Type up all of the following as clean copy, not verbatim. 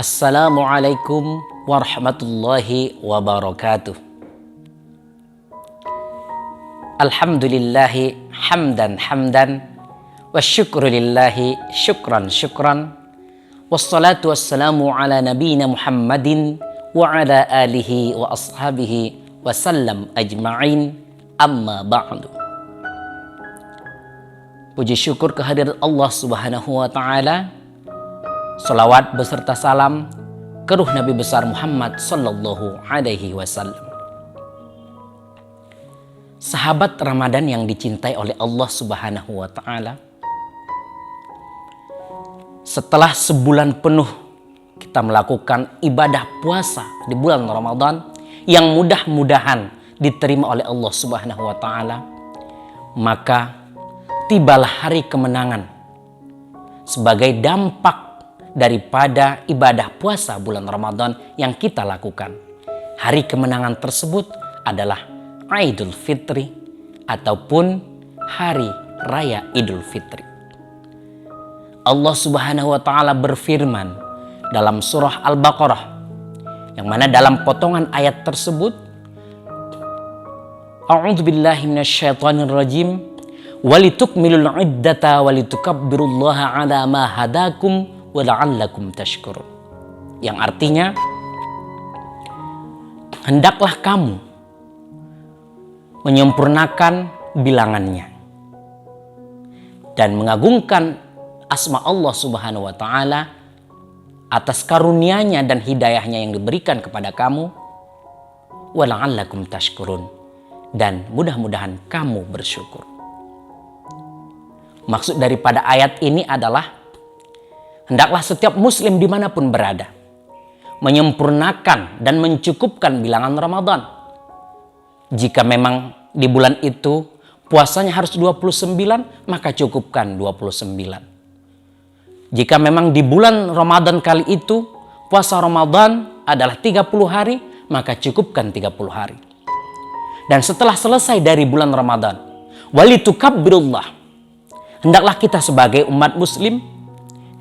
Assalamualaikum warahmatullahi wabarakatuh. Alhamdulillahi hamdan wa syukrulillahi syukran. Wassalatu wassalamu ala nabiyina Muhammadin wa ala alihi wa ashabihi wasallam ajma'in, amma ba'du. Puji syukur kehadirat Allah subhanahu wa ta'ala. Salawat beserta salam ke ruh Nabi besar Muhammad sallallahu alaihi wasallam. Sahabat Ramadan yang dicintai oleh Allah subhanahu wa ta'ala. Setelah sebulan penuh kita melakukan ibadah puasa di bulan Ramadan yang mudah-mudahan diterima oleh Allah subhanahu wa ta'ala, maka tibalah hari kemenangan sebagai dampak daripada ibadah puasa bulan Ramadan yang kita lakukan. Hari kemenangan tersebut adalah Idul Fitri ataupun Hari Raya Idul Fitri. Allah subhanahu wa ta'ala berfirman dalam surah Al-Baqarah, yang mana dalam potongan ayat tersebut, A'udzubillahi minasyaitonirrajim, walitukmilul iddata walitukabbirullaha ala ma hadakum wala'allakum tashkurun. Yang artinya, hendaklah kamu menyempurnakan bilangannya dan mengagungkan asma Allah subhanahu wa ta'ala atas karunia-Nya dan hidayahnya yang diberikan kepada kamu, wala'allakum tashkurun, dan mudah-mudahan kamu bersyukur. Maksud daripada ayat ini adalah hendaklah setiap muslim dimanapun berada menyempurnakan dan mencukupkan bilangan Ramadan. Jika memang di bulan itu puasanya harus 29, maka cukupkan 29. Jika memang di bulan Ramadan kali itu puasa Ramadan adalah 30 hari, maka cukupkan 30 hari. Dan setelah selesai dari bulan Ramadan, walitukabbirullah, hendaklah kita sebagai umat muslim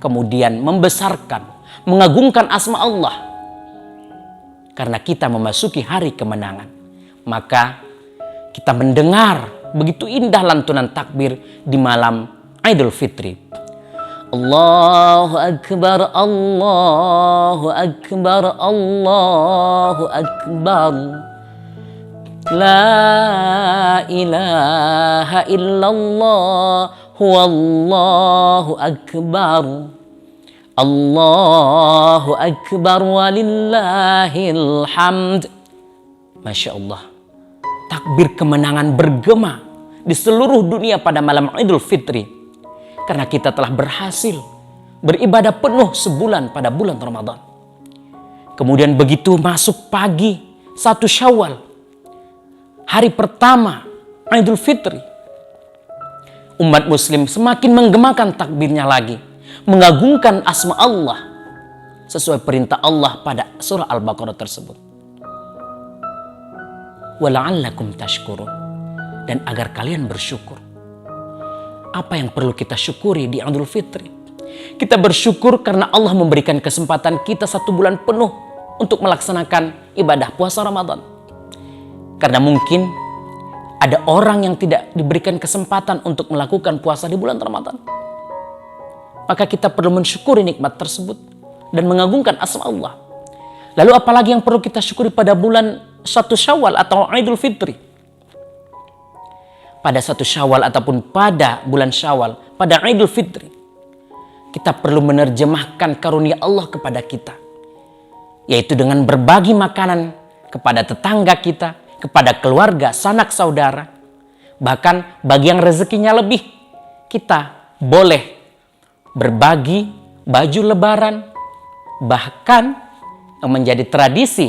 kemudian membesarkan, mengagungkan asma Allah. Karena kita memasuki hari kemenangan, maka kita mendengar begitu indah lantunan takbir di malam Idul Fitri. Allahu Akbar, Allahu Akbar, Allahu Akbar. La ilaha illallah, wallahu akbar. Allahu akbar walillahil hamd. Masya Allah, takbir kemenangan bergema di seluruh dunia pada malam Idul Fitri, karena kita telah berhasil beribadah penuh sebulan pada bulan Ramadan. Kemudian begitu masuk pagi 1 Syawal, hari pertama Idul Fitri, umat muslim semakin menggemakan takbirnya lagi, mengagungkan asma Allah sesuai perintah Allah pada surah Al-Baqarah tersebut. Wala'allakum tashkurun, dan agar kalian bersyukur. Apa yang perlu kita syukuri di Idul Fitri? Kita bersyukur karena Allah memberikan kesempatan kita 1 bulan penuh untuk melaksanakan ibadah puasa Ramadan. Karena mungkin ada orang yang tidak diberikan kesempatan untuk melakukan puasa di bulan Ramadan. Maka kita perlu mensyukuri nikmat tersebut dan mengagungkan asma Allah. Lalu apalagi yang perlu kita syukuri pada bulan 1 Syawal atau Idul Fitri? Pada 1 Syawal ataupun pada bulan Syawal, pada Idul Fitri, kita perlu menerjemahkan karunia Allah kepada kita, yaitu dengan berbagi makanan kepada tetangga kita, kepada keluarga, sanak saudara. Bahkan bagi yang rezekinya lebih, kita boleh berbagi baju lebaran. Bahkan yang menjadi tradisi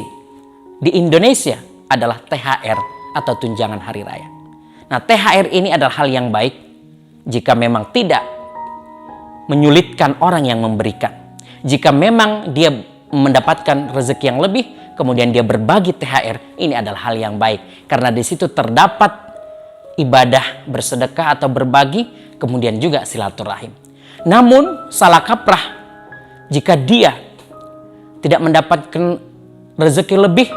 di Indonesia adalah THR atau tunjangan hari raya. Nah, THR ini adalah hal yang baik jika memang tidak menyulitkan orang yang memberikan. Jika memang dia mendapatkan rezeki yang lebih, kemudian dia berbagi THR, ini adalah hal yang baik. Karena di situ terdapat ibadah bersedekah atau berbagi, kemudian juga silaturahim. Namun salah kaprah jika dia tidak mendapatkan rezeki lebih,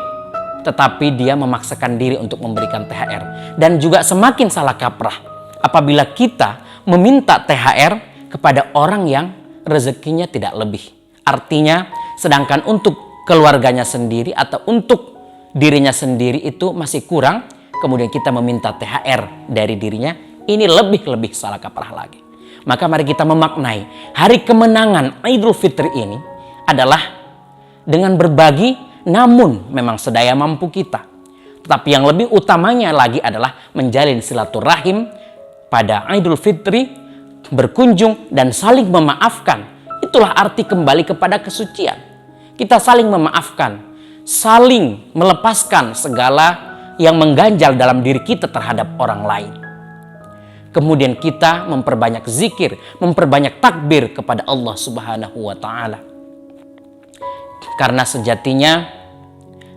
tetapi dia memaksakan diri untuk memberikan THR. Dan juga semakin salah kaprah apabila kita meminta THR kepada orang yang rezekinya tidak lebih. Artinya, sedangkan untuk keluarganya sendiri atau untuk dirinya sendiri itu masih kurang, kemudian kita meminta THR dari dirinya, ini lebih salah kaprah lagi. Maka mari kita memaknai hari kemenangan Idul Fitri ini adalah dengan berbagi, namun memang sedaya mampu kita. Tetapi yang lebih utamanya lagi adalah menjalin silaturahim pada Idul Fitri, berkunjung dan saling memaafkan. Itulah arti kembali kepada kesucian. Kita saling memaafkan, saling melepaskan segala yang mengganjal dalam diri kita terhadap orang lain. Kemudian kita memperbanyak zikir, memperbanyak takbir kepada Allah Subhanahu wa Ta'ala. Karena sejatinya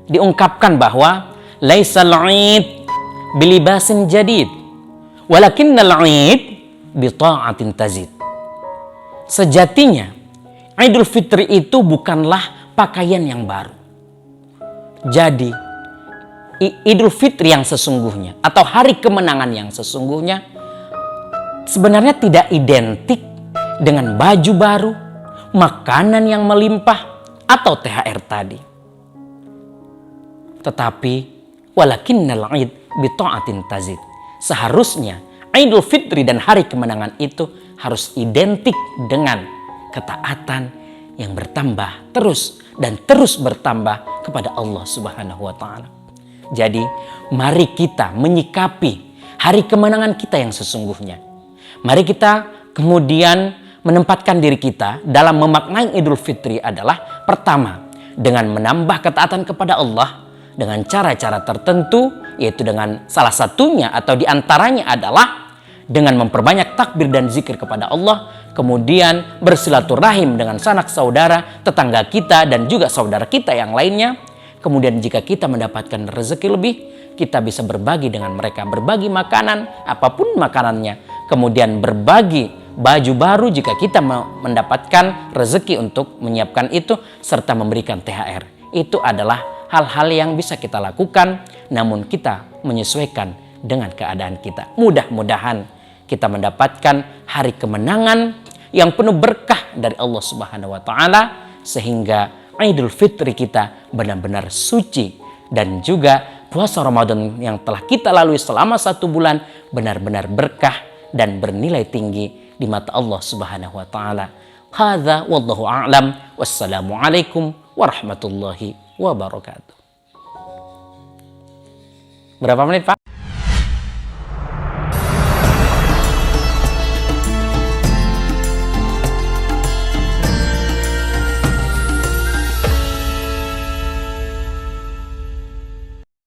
diungkapkan bahwa laisal 'id bilibasin jadid walakinnal 'id bi ta'atin tazid. Sejatinya Idul Fitri itu bukanlah pakaian yang baru. Jadi Idul Fitri yang sesungguhnya atau hari kemenangan yang sesungguhnya sebenarnya tidak identik dengan baju baru, makanan yang melimpah, atau THR tadi. Tetapi walakinnal 'id bi ta'atin tazid. Seharusnya Idul Fitri dan hari kemenangan itu harus identik dengan ketaatan yang bertambah terus dan terus bertambah kepada Allah Subhanahu wa Ta'ala. Jadi mari kita menyikapi hari kemenangan kita yang sesungguhnya. Mari kita kemudian menempatkan diri kita dalam memaknai Idul Fitri adalah pertama, dengan menambah ketaatan kepada Allah dengan cara-cara tertentu, yaitu dengan salah satunya atau diantaranya adalah dengan memperbanyak takbir dan zikir kepada Allah, kemudian bersilaturahim dengan sanak saudara, tetangga kita dan juga saudara kita yang lainnya. Kemudian jika kita mendapatkan rezeki lebih, kita bisa berbagi dengan mereka, berbagi makanan, apapun makanannya. Kemudian berbagi baju baru jika kita mendapatkan rezeki untuk menyiapkan itu, serta memberikan THR. Itu adalah hal-hal yang bisa kita lakukan, namun kita menyesuaikan dengan keadaan kita. Mudah-mudahan kita mendapatkan hari kemenangan yang penuh berkah dari Allah Subhanahu wa Ta'ala, sehingga Idul Fitri kita benar-benar suci, dan juga puasa Ramadan yang telah kita lalui selama 1 bulan benar-benar berkah dan bernilai tinggi di mata Allah Subhanahu wa Ta'ala. Hadza wallahu a'lam. Wassalamualaikum warahmatullahi wabarakatuh. Berapa menit, Pak?